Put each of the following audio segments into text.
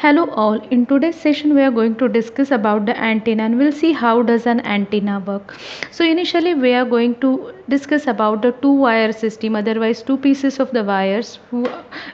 Hello all, in today's session we are going to discuss about the antenna and we'll see how does an antenna work. So initially we are going to discuss about the two wire system, otherwise two pieces of the wires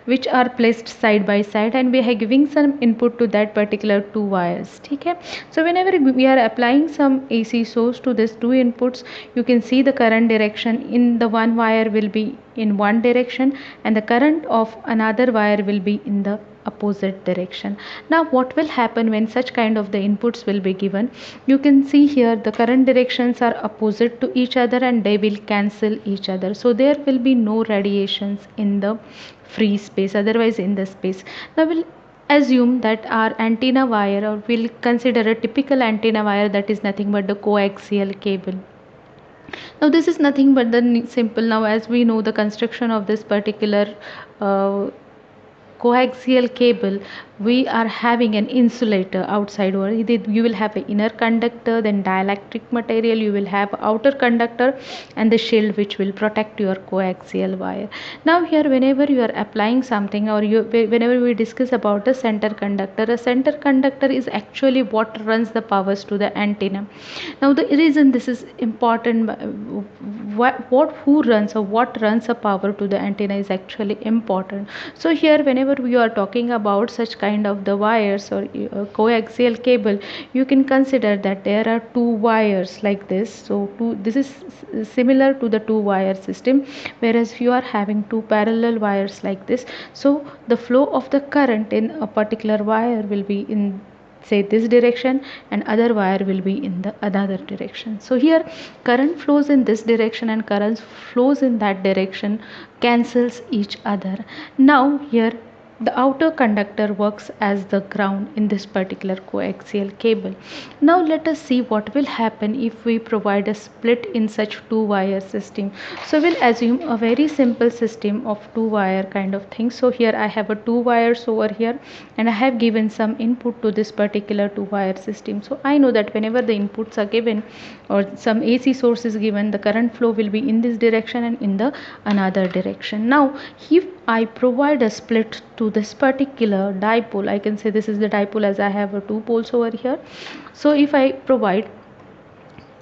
which are placed side by side, and we are giving some input to that particular two wires. Okay? So whenever we are applying some AC source to these two inputs, you can see the current direction in the one wire will be in one direction and the current of another wire will be in the opposite direction. Now what will happen when such kind of the inputs will be given? You can see here the current directions are opposite to each other and they will cancel each other, so there will be no radiations in the free space, otherwise in the space. Now we'll assume that our antenna wire, or we'll consider a typical antenna wire, that is nothing but the coaxial cable. Now this is nothing but the simple. Now as we know the construction of this particular coaxial cable, we are having an insulator outside, or you will have an inner conductor, then dielectric material, you will have outer conductor and the shield which will protect your coaxial wire. Now here whenever you are applying something, or whenever we discuss about a center conductor, a center conductor is actually what runs the powers to the antenna. Now the reason this is important, who runs or what runs a power to the antenna is actually important. So here whenever we are talking about such kind of the wires or coaxial cable, you can consider that there are two wires like this. So this is similar to the two wire system, whereas if you are having two parallel wires like this, so the flow of the current in a particular wire will be in, say, this direction, and other wire will be in the another direction. So here current flows in this direction and current flows in that direction cancels each other. Now here the outer conductor works as the ground in this particular coaxial cable. Now let us see what will happen if we provide a split in such two wire system. So we'll assume a very simple system of two wire kind of thing. So here I have a two wires over here and I have given some input to this particular two wire system. So I know that whenever the inputs are given or some AC source is given, the current flow will be in this direction and in the another direction. Now if I provide a split to this particular dipole, I can say this is the dipole as I have two poles over here. So if I provide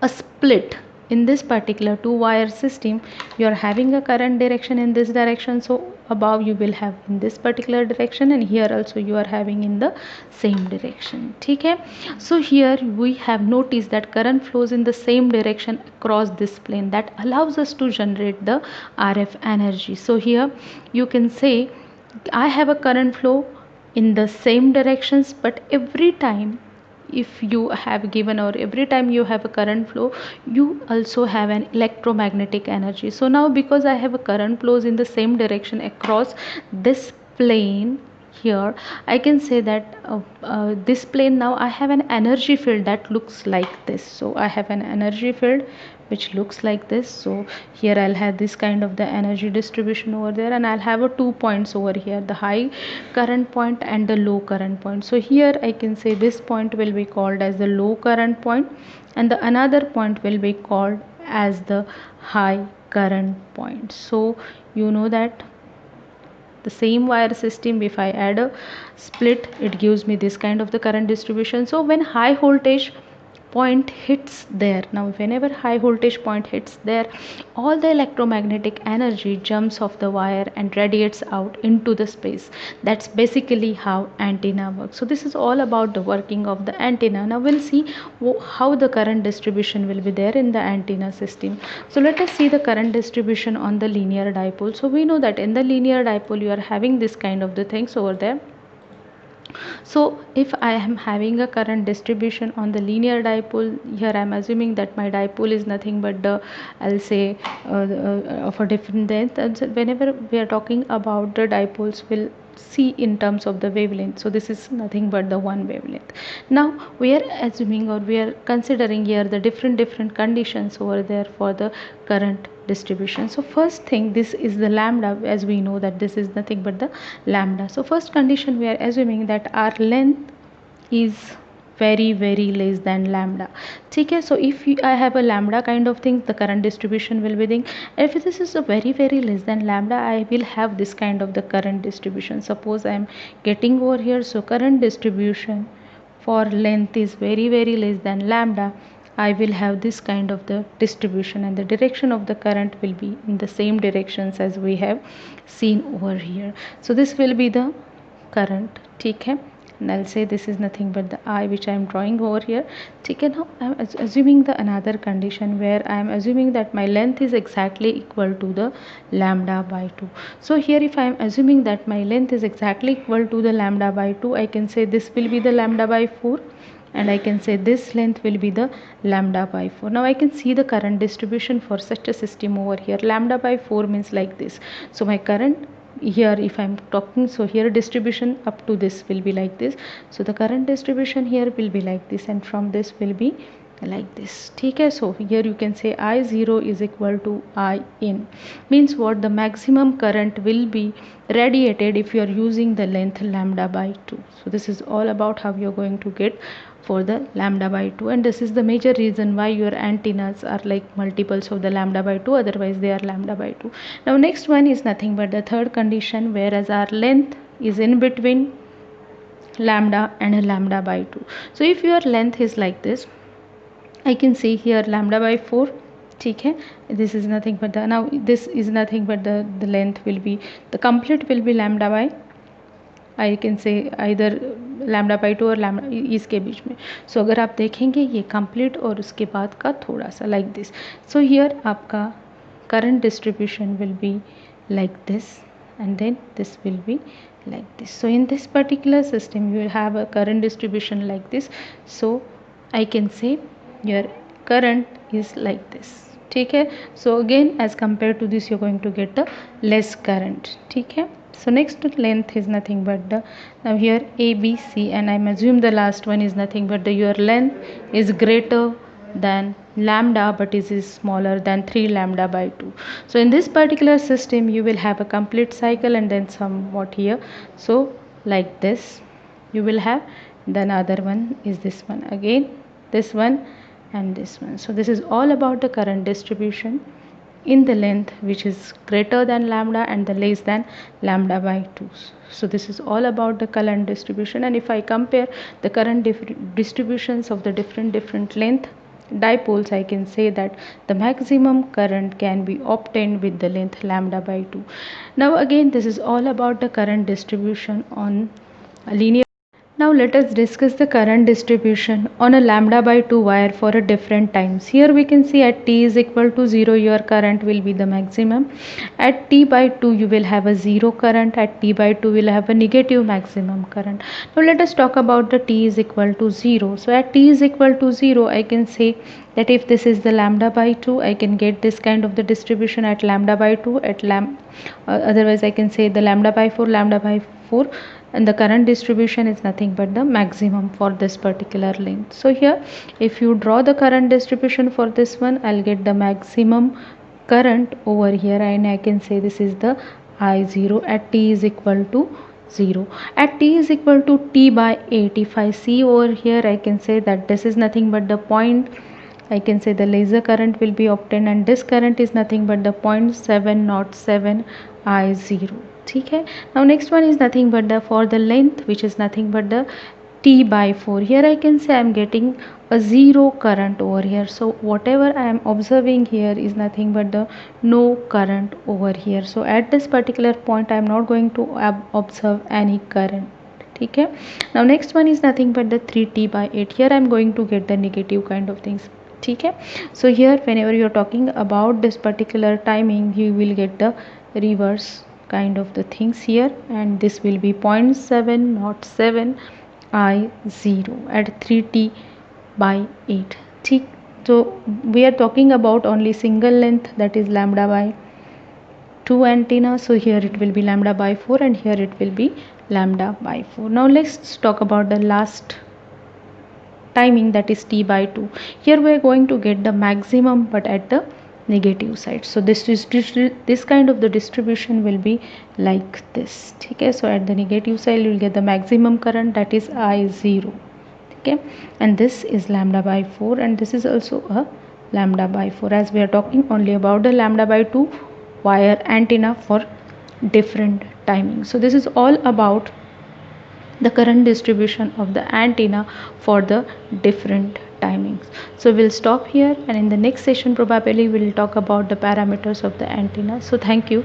a split in this particular two wire system, you are having a current direction in this direction, so above you will have in this particular direction, and here also you are having in the same direction. Okay, so here we have noticed that current flows in the same direction across this plane, that allows us to generate the RF energy. So here you can say I have a current flow in the same directions, but every time if you have given, or every time you have a current flow, you also have an electromagnetic energy. So now because I have a current flows in the same direction across this plane, here I can say that this plane, now I have an energy field that looks like this. So I have an energy field which looks like this. So here I'll have this kind of the energy distribution over there, and I'll have a 2 points over here, the high current point and the low current point. So here I can say this point will be called as the low current point and the another point will be called as the high current point. So you know that the same wire system, if I add a split, it gives me this kind of the current distribution. So when high voltage point hits there, now whenever high voltage point hits there, all the electromagnetic energy jumps off the wire and radiates out into the space. That's basically how antenna works. So this is all about the working of the antenna. Now we'll see how the current distribution will be there in the antenna system. So let us see the current distribution on the linear dipole. So we know that in the linear dipole you are having this kind of the things over there. So if I am having a current distribution on the linear dipole, here I am assuming that my dipole is nothing but the, I'll say of a different length. And so whenever we are talking about the dipoles, we'll see in terms of the wavelength. So this is nothing but the one wavelength. Now we are assuming, or we are considering here the different conditions over there for the current distribution. So first thing, this is the lambda, as we know that this is nothing but the lambda. So first condition, we are assuming that our length is very less than lambda. ठीक है, so if I have a lambda kind of thing, the current distribution will be thing. If this is a very less than lambda, I will have this kind of the current distribution. Suppose I am getting over here, so current distribution for length is very less than lambda. I will have this kind of the distribution, and the direction of the current will be in the same directions as we have seen over here. So this will be the current. ठीक है, and I'll say this is nothing but the I which I am drawing over here. ठीक है, now I am assuming the another condition where I am assuming that my length is exactly equal to the lambda by 2. So here if I am assuming that my length is exactly equal to the lambda by 2, I can say this will be the lambda by 4, and I can say this length will be the lambda by 4. Now I can see the current distribution for such a system over here. Lambda by 4 means like this. So my current here, if I'm talking, so here distribution up to this will be like this. So the current distribution here will be like this, and from this will be like this. ठीक है, so here you can say I0 is equal to I in, means what, the maximum current will be radiated if you are using the length lambda by 2. So this is all about how you're going to get for the lambda by 2, and this is the major reason why your antennas are like multiples of the lambda by 2, otherwise they are lambda by 2. Now next one is nothing but the third condition, whereas our length is in between lambda and lambda by 2. So if your length is like this, I can see here lambda by 4. ठीक है, this is nothing but the, now this is nothing but the length will be, the complete will be lambda by, I can say either lambda by 2 और lambda इसके बीच में. सो अगर आप देखेंगे ये complete और उसके बाद का थोड़ा सा लाइक दिस. सो हियर आपका current distribution will be like this, and then this will be like this. So in this particular system you will have a current distribution like this. So I can say your current is like this. ठीक है, so again as compared to this you're going to get the less current. ठीक है, so next length is nothing but the, now here A, B, C, and I'm assume the last one is nothing but the, your length is greater than lambda but it is smaller than 3 lambda by 2. So in this particular system you will have a complete cycle and then somewhat here. So like this you will have, then other one is this one again, this one and this one. So this is all about the current distribution in the length which is greater than lambda and the less than lambda by 2. So this is all about the current distribution, and if I compare the current distributions of the different length dipoles, I can say that the maximum current can be obtained with the length lambda by 2. Now again this is all about the current distribution on a linear. Now let us discuss the current distribution on a lambda by 2 wire for a different times. Here we can see at t is equal to 0 your current will be the maximum. At t by 2 you will have a 0 current. At t by 2 will have a negative maximum current. Now let us talk about the t is equal to 0. So at t is equal to 0 I can say that if this is the lambda by 2 I can get this kind of the distribution at lambda by 2 at otherwise I can say the lambda by 4, and the current distribution is nothing but the maximum for this particular length. So here if you draw the current distribution for this one, I'll get the maximum current over here, and I can say this is the I0 at t is equal to 0. At t is equal to t by 8, if I see over here I can say that this is nothing but the point, I can say the laser current will be obtained, and this current is nothing but the 0.707 I0. ठीक है, now next one is nothing but the for the length which is nothing but the t by 4. Here I can say I am getting a 0 current over here. So whatever I am observing here is nothing but the no current over here. So at this particular point I am not going to observe any current. ठीक है, now next one is nothing but the 3t by 8. Here I am going to get the negative kind of things. ठीक है, so here whenever you are talking about this particular timing you will get the reverse kind of the things here, and this will be 0.707 I0 at 3t by 8. ठीक, so we are talking about only single length, that is lambda by 2 antenna. So here it will be lambda by 4 and here it will be lambda by 4. Now let's talk about the last timing, that is t by 2. Here we are going to get the maximum but at the negative side. So this kind of the distribution will be like this. ठीक है, so at the negative side you will get the maximum current, that is I0. Okay, and this is lambda by 4, and this is also a lambda by 4, as we are talking only about the lambda by 2 wire antenna for different timing. So this is all about the current distribution of the antenna for the different timings. So we'll stop here, and in the next session probably we'll talk about the parameters of the antenna. So thank you.